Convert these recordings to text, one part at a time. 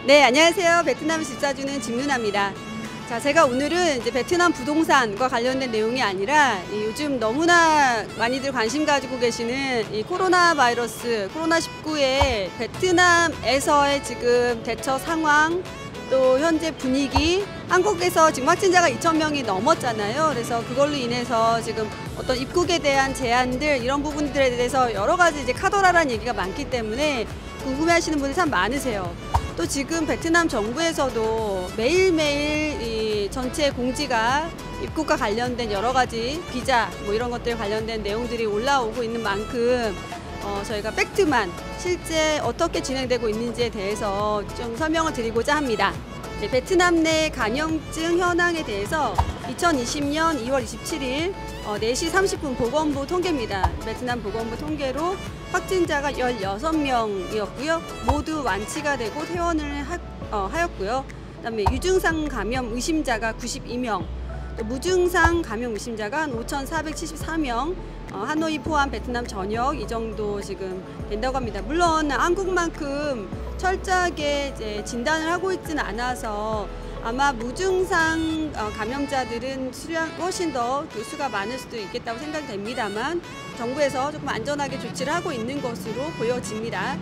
네, 안녕하세요. 베트남 집사주는 김누나입니다. 자, 제가 오늘은 이제 베트남 부동산과 관련된 내용이 아니라 요즘 너무나 많이들 관심 가지고 계시는 이 코로나 바이러스, 코로나19의 베트남에서의 지금 대처 상황, 또 현재 분위기, 한국에서 지금 확진자가 2,000명이 넘었잖아요. 그래서 그걸로 인해서 지금 어떤 입국에 대한 제한들, 이런 부분들에 대해서 여러 가지 이제 카더라라는 얘기가 많기 때문에 궁금해하시는 분이 참 많으세요. 또 지금 베트남 정부에서도 매일매일 이 전체 공지가 입국과 관련된 여러 가지 비자 뭐 이런 것들 관련된 내용들이 올라오고 있는 만큼 저희가 팩트만 실제 어떻게 진행되고 있는지에 대해서 좀 설명을 드리고자 합니다. 네, 베트남 내 감염증 현황에 대해서 2020년 2월 27일 4시 30분 보건부 통계입니다. 베트남 보건부 통계로 확진자가 16명이었고요. 모두 완치가 되고 퇴원을 하였고요. 그다음에 유증상 감염 의심자가 92명, 또 무증상 감염 의심자가 한 5,474명, 하노이 포함 베트남 전역 이 정도 지금 된다고 합니다. 물론 한국만큼 철저하게 이제 진단을 하고 있지는 않아서 아마 무증상 감염자들은 훨씬 더 그 수가 많을 수도 있겠다고 생각이 됩니다만 정부에서 조금 안전하게 조치를 하고 있는 것으로 보여집니다.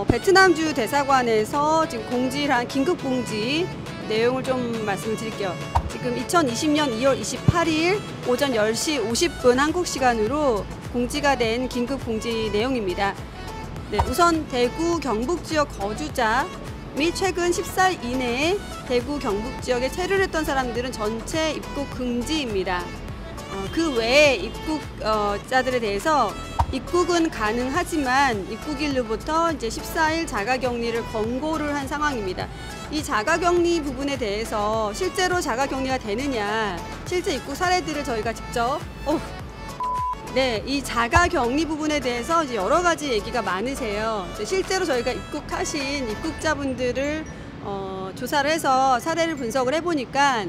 베트남주 대사관에서 지금 공지한 긴급공지 내용을 좀 말씀을 드릴게요. 지금 2020년 2월 28일 오전 10시 50분 한국 시간으로 공지가 된 긴급공지 내용입니다. 네, 우선 대구 경북 지역 거주자 및 최근 14일 이내에 대구 경북 지역에 체류를 했던 사람들은 전체 입국 금지입니다. 그 외에 입국자들에 대해서 입국은 가능하지만 입국일로부터 이제 14일 자가격리를 권고를 한 상황입니다. 이 자가격리 부분에 대해서 실제로 자가격리가 되느냐, 실제 입국 사례들을 저희가 직접 네, 이 자가격리 부분에 대해서 이제 여러 가지 얘기가 많으세요. 실제로 저희가 입국하신 입국자분들을 조사를 해서 사례를 분석을 해보니까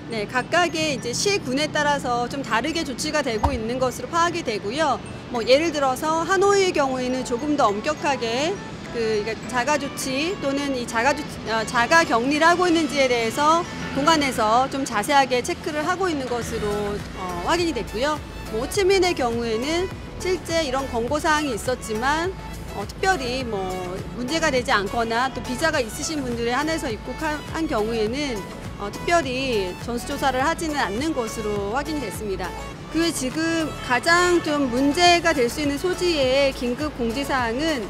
네, 각각의 이제 시군에 따라서 좀 다르게 조치가 되고 있는 것으로 파악이 되고요. 뭐 예를 들어서 하노이의 경우에는 조금 더 엄격하게 그러니까 자가조치 또는 이 자가격리를 하고 있는지에 대해서 공안에서 좀 자세하게 체크를 하고 있는 것으로 확인이 됐고요. 뭐 호치민의 경우에는 실제 이런 권고사항이 있었지만 특별히 뭐 문제가 되지 않거나 또 비자가 있으신 분들에 한해서 입국한 경우에는 특별히 전수조사를 하지는 않는 것으로 확인이 됐습니다. 그 외에 지금 가장 좀 문제가 될 수 있는 소지의 긴급 공지사항은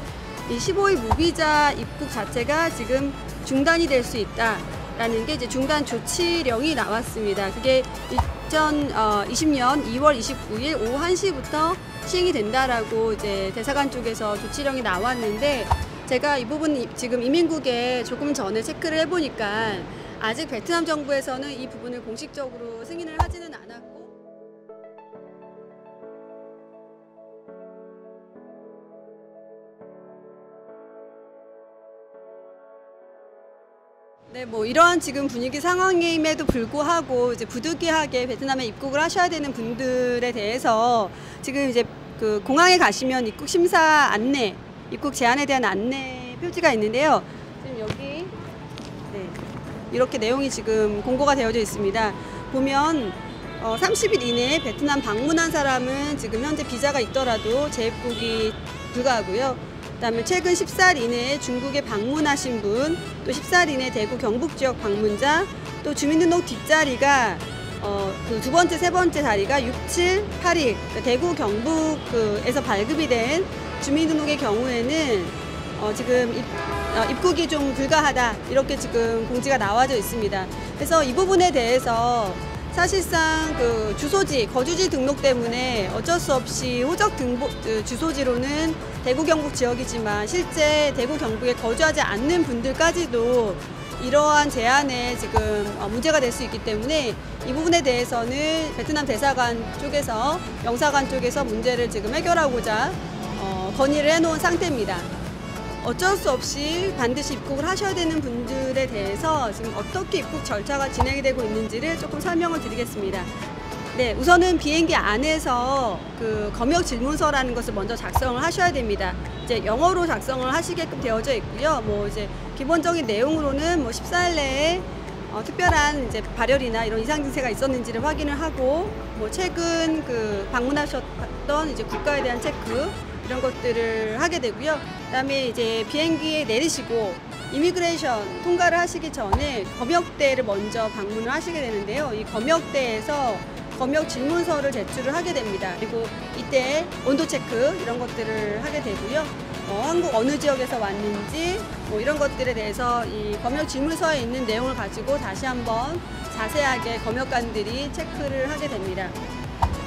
이 15일 무비자 입국 자체가 지금 중단이 될 수 있다라는 게 이제 중단 조치령이 나왔습니다. 그게 2020년 2월 29일 오후 1시부터 시행이 된다라고 이제 대사관 쪽에서 조치령이 나왔는데 제가 이 부분 지금 이민국에 조금 전에 체크를 해보니까 아직 베트남 정부에서는 이 부분을 공식적으로 승인을 하지는 않았고 네, 뭐 이러한 지금 분위기 상황임에도 불구하고 이제 부득이하게 베트남에 입국을 하셔야 되는 분들에 대해서 지금 이제 그 공항에 가시면 입국 심사 안내, 입국 제한에 대한 안내 표지가 있는데요. 지금 여기 네, 이렇게 내용이 지금 공고가 되어져 있습니다. 보면 30일 이내에 베트남 방문한 사람은 지금 현재 비자가 있더라도 재입국이 불가하고요. 그다음에 최근 14일 이내에 중국에 방문하신 분, 또 14일 이내 대구 경북 지역 방문자, 또 주민등록 뒷자리가 그 두 번째, 세 번째 자리가 6, 7, 8일 그러니까 대구 경북에서 발급이 된 주민등록의 경우에는 지금 입국이 좀 불가하다 이렇게 지금 공지가 나와져 있습니다. 그래서 이 부분에 대해서 사실상 그 주소지, 거주지 등록 때문에 어쩔 수 없이 호적 주소지로는 대구 경북 지역이지만 실제 대구 경북에 거주하지 않는 분들까지도 이러한 제한에 지금 문제가 될 수 있기 때문에 이 부분에 대해서는 베트남 대사관 쪽에서 영사관 쪽에서 문제를 지금 해결하고자 건의를 해놓은 상태입니다. 어쩔 수 없이 반드시 입국을 하셔야 되는 분들에 대해서 지금 어떻게 입국 절차가 진행이 되고 있는지를 조금 설명을 드리겠습니다. 네, 우선은 비행기 안에서 그 검역 질문서라는 것을 먼저 작성을 하셔야 됩니다. 이제 영어로 작성을 하시게끔 되어져 있고요. 뭐 이제 기본적인 내용으로는 뭐 14일 내에 특별한 이제 발열이나 이런 이상 증세가 있었는지를 확인을 하고, 뭐 최근 그 방문하셨던 이제 국가에 대한 체크 이런 것들을 하게 되고요. 그다음에 이제 비행기에 내리시고 이미그레이션 통과를 하시기 전에 검역대를 먼저 방문을 하시게 되는데요. 이 검역대에서 검역 질문서를 제출을 하게 됩니다. 그리고 이때 온도 체크 이런 것들을 하게 되고요. 한국 어느 지역에서 왔는지 뭐 이런 것들에 대해서 이 검역 질문서에 있는 내용을 가지고 다시 한번 자세하게 검역관들이 체크를 하게 됩니다.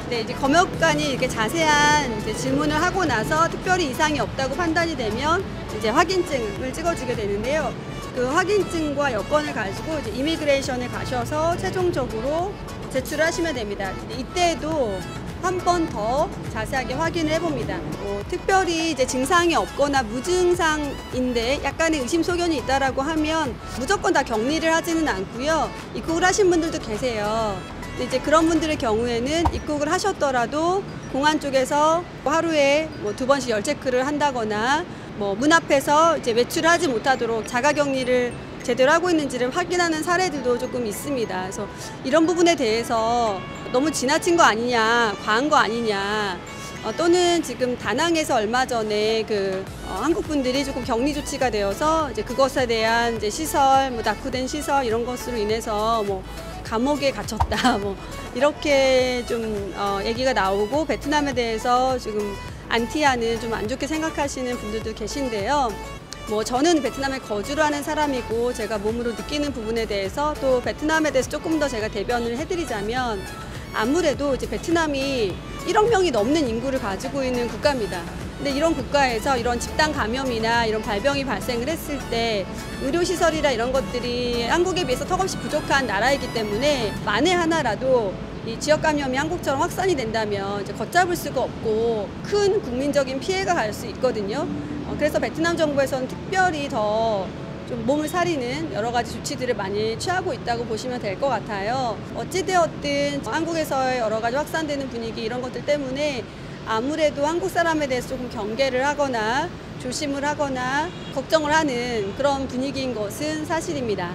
네, 이제 검역관이 이렇게 자세한 이제 질문을 하고 나서 특별히 이상이 없다고 판단이 되면 이제 확인증을 찍어주게 되는데요. 그 확인증과 여권을 가지고 이제 이미그레이션에 가셔서 최종적으로 제출을 하시면 됩니다. 이때도 한 번 더 자세하게 확인을 해봅니다. 특별히 이제 증상이 없거나 무증상인데 약간의 의심소견이 있다라고 하면 무조건 다 격리를 하지는 않고요. 입국을 하신 분들도 계세요. 근데 이제 그런 분들의 경우에는 입국을 하셨더라도 공안 쪽에서 하루에 뭐 2번씩 열 체크를 한다거나 뭐 문 앞에서 이제 외출하지 못하도록 자가격리를 제대로 하고 있는지를 확인하는 사례들도 조금 있습니다. 그래서 이런 부분에 대해서 너무 지나친 거 아니냐, 과한 거 아니냐, 또는 지금 다낭에서 얼마 전에 한국 분들이 조금 격리 조치가 되어서 이제 그것에 대한 이제 시설, 뭐 낙후된 시설 이런 것으로 인해서 뭐 감옥에 갇혔다, 뭐 이렇게 좀 얘기가 나오고 베트남에 대해서 지금 안티하는 좀 안 좋게 생각하시는 분들도 계신데요. 뭐 저는 베트남에 거주를 하는 사람이고 제가 몸으로 느끼는 부분에 대해서 또 베트남에 대해서 조금 더 제가 대변을 해드리자면 아무래도 이제 베트남이 1억 명이 넘는 인구를 가지고 있는 국가입니다. 근데 이런 국가에서 이런 집단 감염이나 이런 발병이 발생을 했을 때 의료시설이나 이런 것들이 한국에 비해서 턱없이 부족한 나라이기 때문에 만에 하나라도 이 지역 감염이 한국처럼 확산이 된다면 이제 걷잡을 수가 없고 큰 국민적인 피해가 갈 수 있거든요. 그래서 베트남 정부에서는 특별히 더 좀 몸을 사리는 여러 가지 조치들을 많이 취하고 있다고 보시면 될 것 같아요. 어찌되었든 한국에서의 여러 가지 확산되는 분위기 이런 것들 때문에 아무래도 한국 사람에 대해서 조금 경계를 하거나 조심을 하거나 걱정을 하는 그런 분위기인 것은 사실입니다.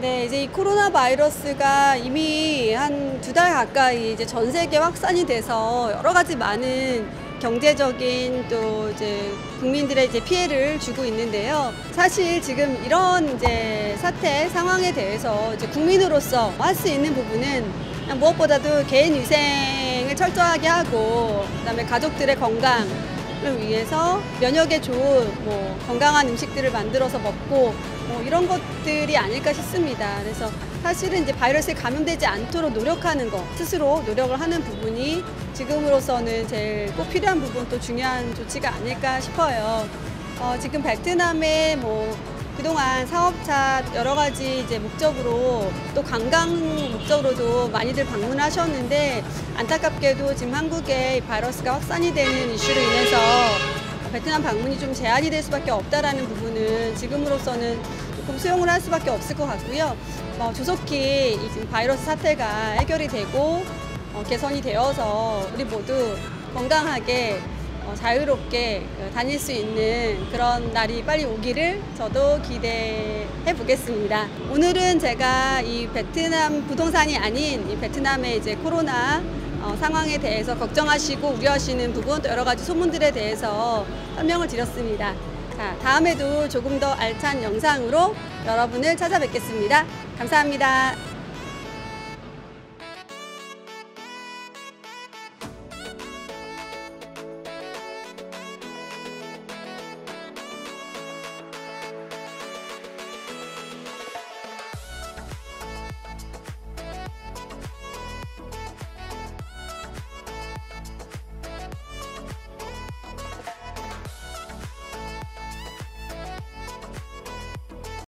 네, 이제 이 코로나 바이러스가 이미 한 2달 가까이 이제 전 세계 확산이 돼서 여러 가지 많은 경제적인 또 이제 국민들의 이제 피해를 주고 있는데요. 사실 지금 이런 이제 사태 상황에 대해서 이제 국민으로서 할 수 있는 부분은 그냥 무엇보다도 개인 위생을 철저하게 하고 그다음에 가족들의 건강을 위해서 면역에 좋은 뭐 건강한 음식들을 만들어서 먹고 뭐 이런 것들이 아닐까 싶습니다. 그래서 사실은 이제 바이러스에 감염되지 않도록 노력하는 것, 스스로 노력을 하는 부분이 지금으로서는 제일 꼭 필요한 부분 또 중요한 조치가 아닐까 싶어요. 지금 베트남에 뭐 그동안 사업차 여러 가지 이제 목적으로 또 관광 목적으로도 많이들 방문하셨는데 안타깝게도 지금 한국에 바이러스가 확산이 되는 이슈로 인해서 베트남 방문이 좀 제한이 될 수밖에 없다라는 부분은 지금으로서는 조금 수용을 할 수밖에 없을 것 같고요. 조속히 이 지금 바이러스 사태가 해결이 되고 개선이 되어서 우리 모두 건강하게 자유롭게 다닐 수 있는 그런 날이 빨리 오기를 저도 기대해 보겠습니다. 오늘은 제가 이 베트남 부동산이 아닌 이 베트남의 이제 코로나 상황에 대해서 걱정하시고 우려하시는 부분 또 여러 가지 소문들에 대해서 설명을 드렸습니다. 자, 다음에도 조금 더 알찬 영상으로 여러분을 찾아뵙겠습니다. 감사합니다.